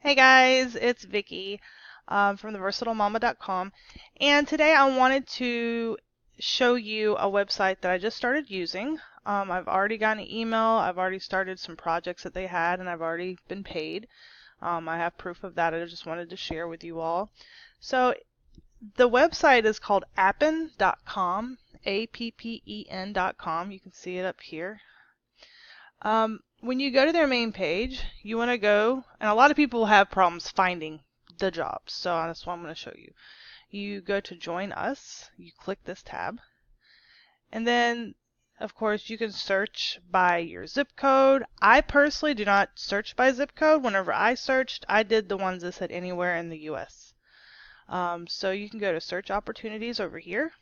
Hey guys, it's Vicky from theversatilemama.com, and today I wanted to show you a website that I just started using. I've already gotten an email, I've already started some projects that they had, and I've already been paid. I have proof of that. I just wanted to share with you all. So the website is called appen.com, appen.com. You can see it up here. When you go to their main page, you want to go, and a lot of people have problems finding the jobs, so that's what I'm going to show you. You go to Join Us, you click this tab, and then, of course, you can search by your zip code. I personally do not search by zip code. Whenever I searched, I did the ones that said anywhere in the U.S. So you can go to Search Opportunities over here,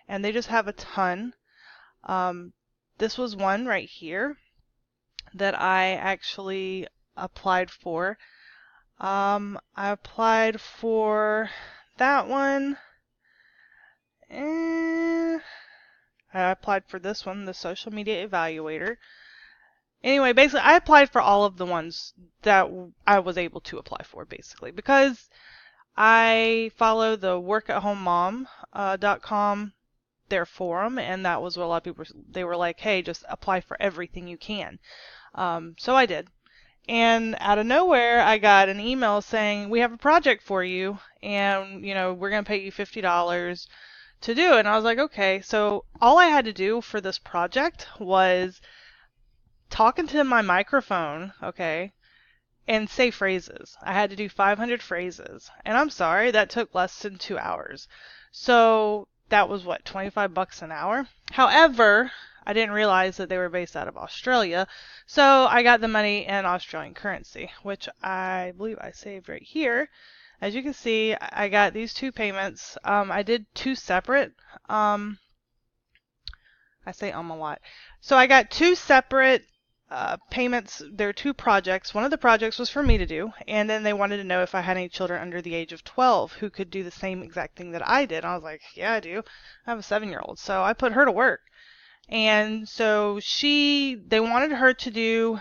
and they just have a ton. This was one right here that I actually applied for. I applied for that one, and I applied for this one, the Social Media Evaluator. Anyway, basically, I applied for all of the ones that I was able to apply for, basically, because I follow the workathomemom.com, their forum, and that was what a lot of people they were like, hey, just apply for everything you can. So I did. And out of nowhere, I got an email saying, we have a project for you, and, we're going to pay you $50 to do it. And I was like, okay. So all I had to do for this project was talk into my microphone, okay, and say phrases. I had to do 500 phrases. And I'm sorry, that took less than 2 hours. So that was what, $25 an hour? However, I didn't realize that they were based out of Australia, so I got the money in Australian currency, which I believe I saved right here. As you can see, I got these two payments. I did two separate. I say a lot. So I got two separate payments. There are two projects. One of the projects was for me to do, and then they wanted to know if I had any children under the age of 12 who could do the same exact thing that I did. And I was like, yeah, I do. I have a 7-year-old, so I put her to work. And so they wanted her to do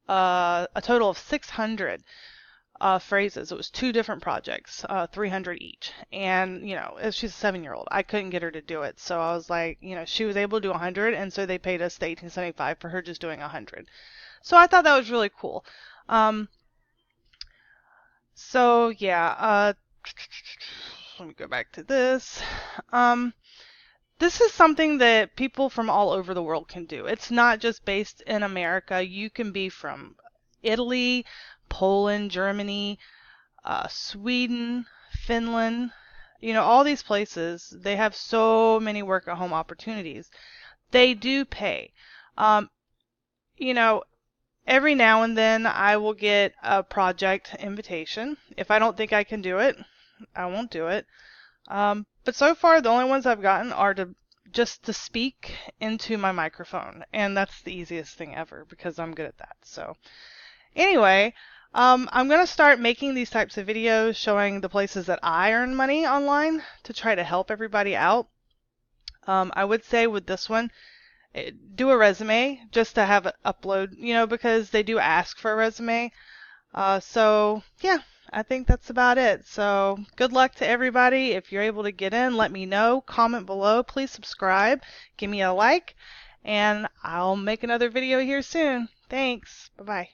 a total of 600 phrases. It was two different projects, 300 each. And, if she's a 7-year-old, I couldn't get her to do it. So I was like, she was able to do 100, and so they paid us the $18.75 for her just doing 100. So I thought that was really cool. So yeah, let me go back to this. This is something that people from all over the world can do. It's not just based in America. You can be from Italy, Poland, Germany, Sweden, Finland. All these places, they have so many work-at-home opportunities. They do pay. Um, you know, every now and then I will get a project invitation. If I don't think I can do it, I won't do it. But so far, the only ones I've gotten are just to speak into my microphone, and that's the easiest thing ever because I'm good at that. So anyway, I'm going to start making these types of videos showing the places that I earn money online to try to help everybody out. I would say with this one, do a resume just to have it upload, because they do ask for a resume. So yeah, I think that's about it. So good luck to everybody. If you're able to get in, let me know. Comment below. Please subscribe. Give me a like. And I'll make another video here soon. Thanks. Bye-bye.